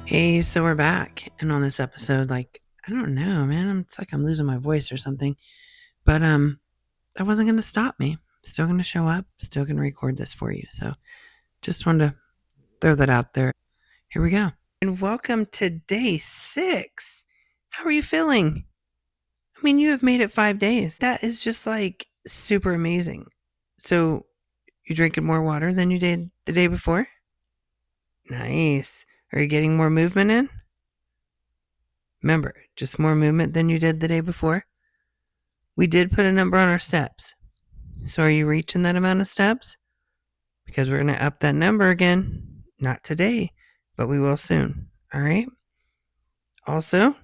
Hey, so we're back. And on this episode, I don't know, man. It's like I'm losing my voice or something. But that wasn't gonna stop me. Still gonna show up, still gonna record this for you. So just wanted to throw that out there. Here we go. And welcome to day 6. How are you feeling? I mean, you have made it 5 days. That is just like super amazing. So you drinking more water than you did the day before? Nice. Are you getting more movement in? Remember, just more movement than you did the day before. We did put a number on our steps. So are you reaching that amount of steps? Because we're going to up that number again. Not today, but we will soon. All right? Also,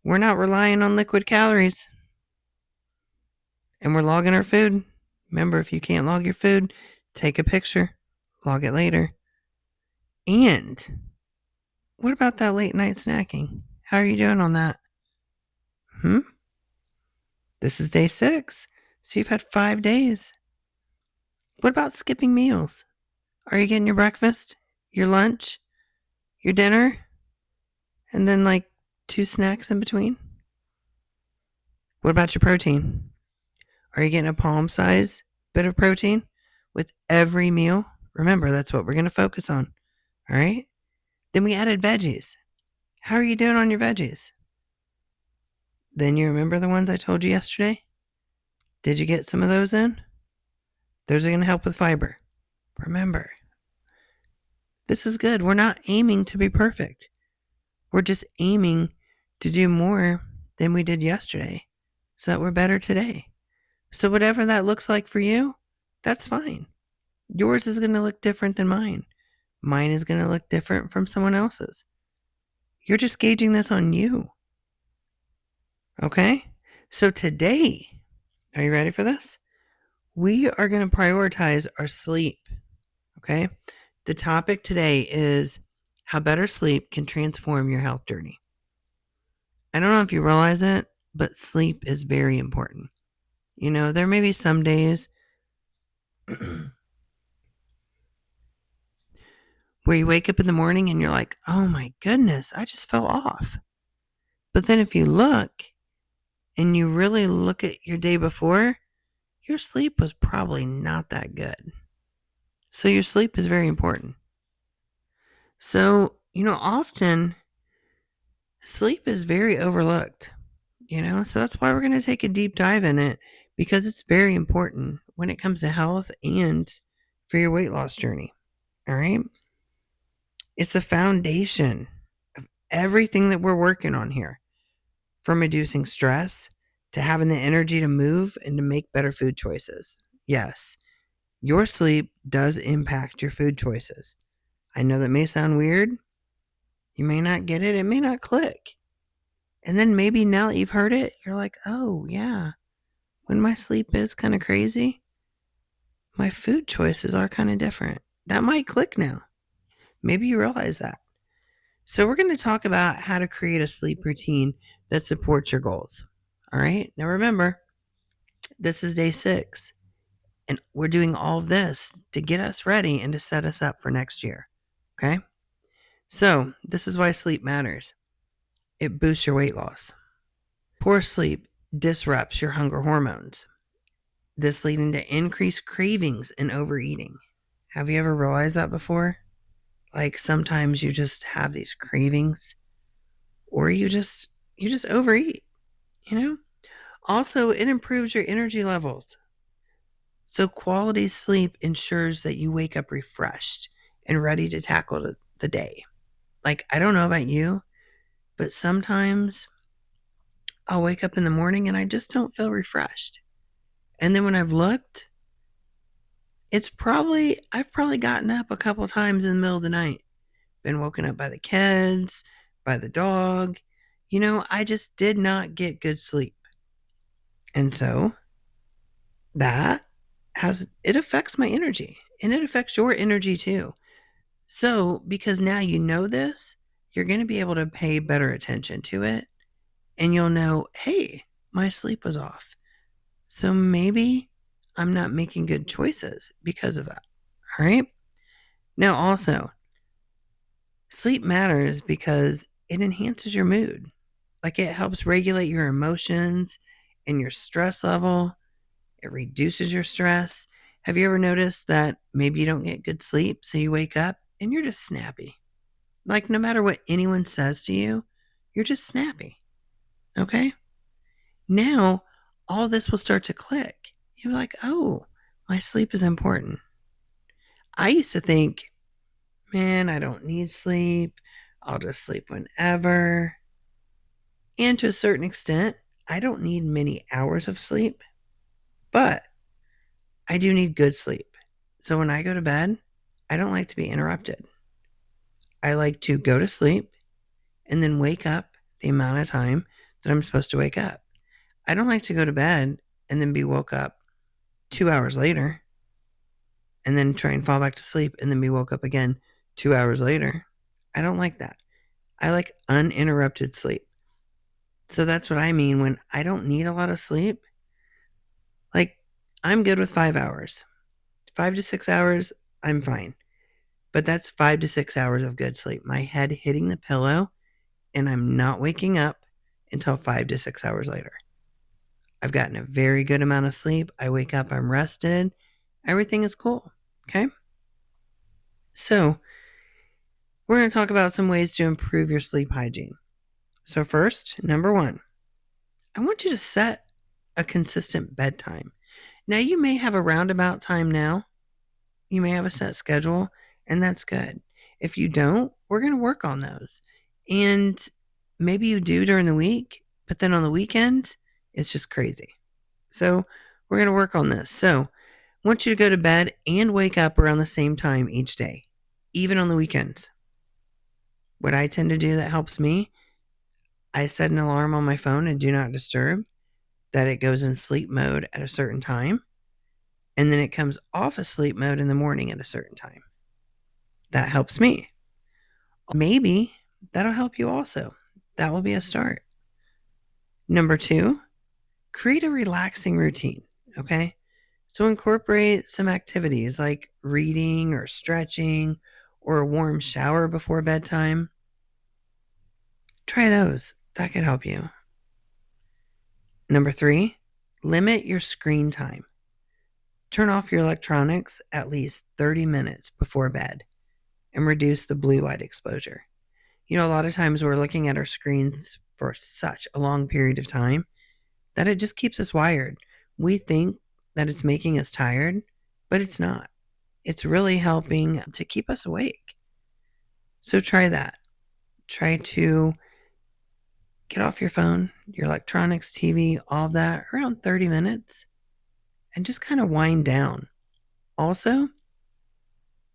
we're not relying on liquid calories. And we're logging our food. Remember, if you can't log your food, take a picture. Log it later. And what about that late night snacking? How are you doing on that? This is day 6. So you've had 5 days. What about skipping meals? Are you getting your breakfast, your lunch, your dinner, and then 2 snacks in between? What about your protein? Are you getting a palm size bit of protein with every meal? Remember, that's what we're going to focus on. All right? Then we added veggies. How are you doing on your veggies? Then you remember the ones I told you yesterday? Did you get some of those in? Those are going to help with fiber. Remember, this is good. We're not aiming to be perfect. We're just aiming to do more than we did yesterday so that we're better today. So whatever that looks like for you, that's fine. Yours is going to look different than mine. Mine is going to look different from someone else's. You're just gauging this on you. Okay? So today, are you ready for this? We are going to prioritize our sleep. Okay? The topic today is how better sleep can transform your health journey. I don't know if you realize it, but sleep is very important. You know, there may be some days where you wake up in the morning and you're like, oh my goodness, I just fell off. But then if you look and you really look at your day before, your sleep was probably not that good. So your sleep is very important. So, often sleep is very overlooked, so that's why we're going to take a deep dive in it because it's very important when it comes to health and for your weight loss journey. All right. It's the foundation of everything that we're working on here, from reducing stress to having the energy to move and to make better food choices. Yes, your sleep does impact your food choices. I know that may sound weird. You may not get it. It may not click. And then maybe now that you've heard it, you're like, oh, yeah, when my sleep is kind of crazy, my food choices are kind of different. That might click now. Maybe you realize that. So we're going to talk about how to create a sleep routine that supports your goals. All right. Now remember, this is day 6, and we're doing all of this to get us ready and to set us up for next year. Okay. So this is why sleep matters. It boosts your weight loss. Poor sleep disrupts your hunger hormones, this leading to increased cravings and overeating. Have you ever realized that before? Like sometimes you just have these cravings or you just overeat, Also, it improves your energy levels. So quality sleep ensures that you wake up refreshed and ready to tackle the day. Like, I don't know about you, but sometimes I'll wake up in the morning and I just don't feel refreshed. And then when I've looked, I've probably gotten up a couple times in the middle of the night, been woken up by the kids, by the dog. I just did not get good sleep. And so it affects my energy and it affects your energy too. So because now you know this, you're going to be able to pay better attention to it and you'll know, hey, my sleep was off. So maybe I'm not making good choices because of that. All right. Now, also, Sleep matters because it enhances your mood. Like it helps regulate your emotions and your stress level. It reduces your stress. Have you ever noticed that maybe you don't get good sleep, so you wake up and you're just snappy? Like no matter what anyone says to you, you're just snappy. Okay? Now, all this will start to click. You're like, oh, my sleep is important. I used to think, man, I don't need sleep. I'll just sleep whenever. And to a certain extent, I don't need many hours of sleep, but I do need good sleep. So when I go to bed, I don't like to be interrupted. I like to go to sleep and then wake up the amount of time that I'm supposed to wake up. I don't like to go to bed and then be woke up 2 hours later and then try and fall back to sleep and then be woke up again 2 hours later. I don't like that. I like uninterrupted sleep. So that's what I mean when I don't need a lot of sleep. Like, I'm good with 5 hours. 5 to 6 hours, I'm fine. But that's 5 to 6 hours of good sleep. My head hitting the pillow and I'm not waking up until 5 to 6 hours later. I've gotten a very good amount of sleep. I wake up, I'm rested. Everything is cool. Okay. So, we're going to talk about some ways to improve your sleep hygiene. So, first, number one, I want you to set a consistent bedtime. Now, you may have a roundabout time now, you may have a set schedule, and that's good. If you don't, we're going to work on those. And maybe you do during the week, but then on the weekend, it's just crazy. So, we're going to work on this. So, I want you to go to bed and wake up around the same time each day, even on the weekends. What I tend to do that helps me, I set an alarm on my phone and do not disturb, that it goes in sleep mode at a certain time, and then it comes off of sleep mode in the morning at a certain time. That helps me. Maybe that'll help you also. That will be a start. Number two, create a relaxing routine. Okay. So incorporate some activities like reading or stretching or a warm shower before bedtime. Try those. That could help you. Number three, limit your screen time. Turn off your electronics at least 30 minutes before bed and reduce the blue light exposure. You know, a lot of times we're looking at our screens for such a long period of time that it just keeps us wired. We think that it's making us tired, but it's not. It's really helping to keep us awake. So try that. Try to get off your phone, your electronics, TV, all that around 30 minutes and just kind of wind down. Also,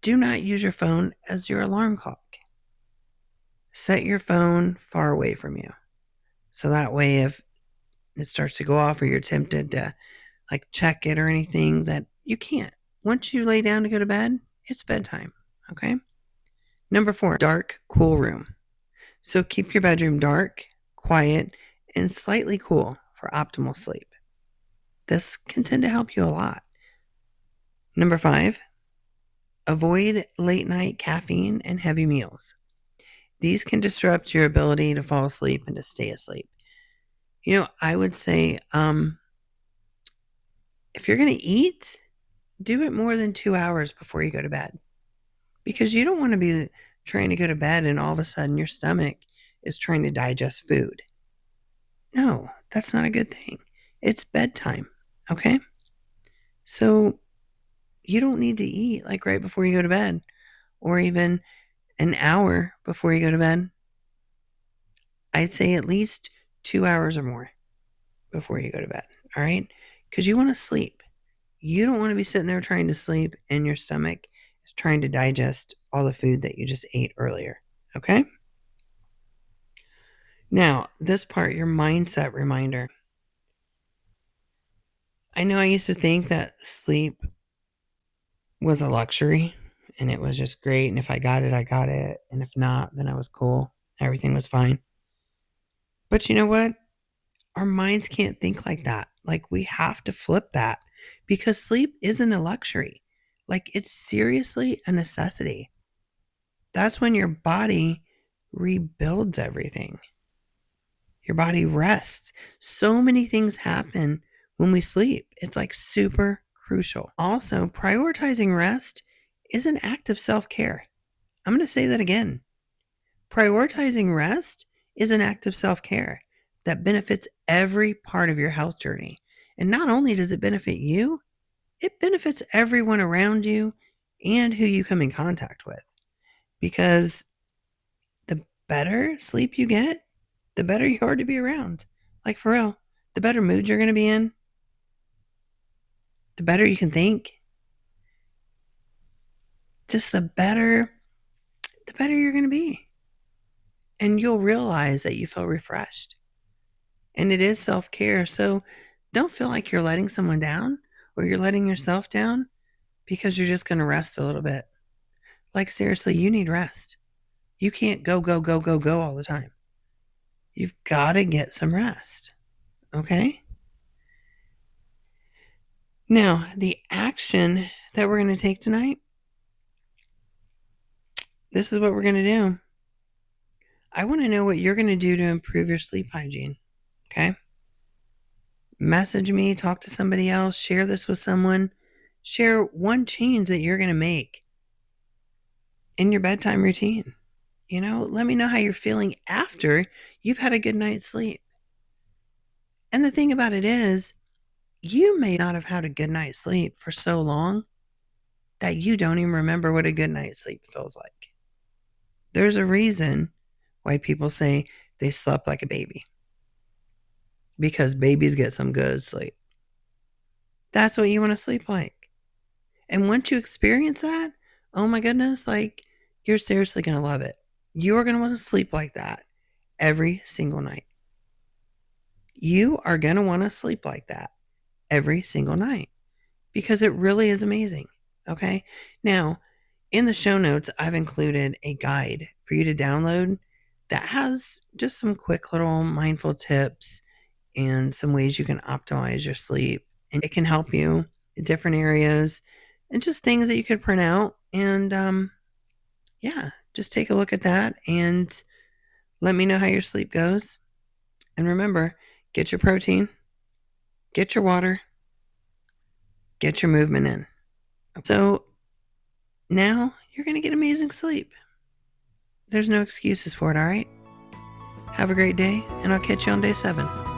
do not use your phone as your alarm clock. Set your phone far away from you. So that way, if it starts to go off or you're tempted to like check it or anything, that you can't. Once you lay down to go to bed, it's bedtime. Okay. Number four, dark, cool room. So keep your bedroom dark, quiet, and slightly cool for optimal sleep. This can tend to help you a lot. Number five, avoid late night caffeine and heavy meals. These can disrupt your ability to fall asleep and to stay asleep. You know, I would say if you're going to eat, do it more than 2 hours before you go to bed because you don't want to be trying to go to bed and all of a sudden your stomach is trying to digest food. No, that's not a good thing. It's bedtime, okay? So you don't need to eat like right before you go to bed or even an hour before you go to bed. I'd say at least 2 hours or more before you go to bed, all right? Because you want to sleep. You don't want to be sitting there trying to sleep and your stomach is trying to digest all the food that you just ate earlier, okay? Now, this part, your mindset reminder. I know I used to think that sleep was a luxury and it was just great. And if I got it, I got it. And if not, then I was cool. Everything was fine. But you know what? Our minds can't think like that. Like we have to flip that because sleep isn't a luxury. Like it's seriously a necessity. That's when your body rebuilds everything. Your body rests. So many things happen when we sleep. It's like super crucial. Also, prioritizing rest is an act of self-care. I'm going to say that again. Prioritizing rest is an act of self-care that benefits every part of your health journey. And not only does it benefit you, it benefits everyone around you and who you come in contact with. Because the better sleep you get, the better you are to be around. Like for real, the better mood you're going to be in, the better you can think, just the better you're going to be. And you'll realize that you feel refreshed. And it is self-care. So don't feel like you're letting someone down or you're letting yourself down because you're just going to rest a little bit. Like seriously, you need rest. You can't go all the time. You've got to get some rest. Okay? Now, the action that we're going to take tonight, this is what we're going to do. I want to know what you're going to do to improve your sleep hygiene. Okay? Message me, talk to somebody else, share this with someone. Share one change that you're going to make in your bedtime routine. Let me know how you're feeling after you've had a good night's sleep. And the thing about it is, you may not have had a good night's sleep for so long that you don't even remember what a good night's sleep feels like. There's a reason why people say they slept like a baby. Because babies get some good sleep. That's what you want to sleep like. And once you experience that, oh my goodness, like you're seriously going to love it. You are going to want to sleep like that every single night. You are going to want to sleep like that every single night because it really is amazing. Okay. Now, in the show notes, I've included a guide for you to download that has just some quick little mindful tips and some ways you can optimize your sleep. And it can help you in different areas and just things that you could print out. And yeah, just take a look at that and let me know how your sleep goes. And remember, get your protein, get your water, get your movement in. So now you're going to get amazing sleep. There's no excuses for it, all right? Have a great day, and I'll catch you on day 7.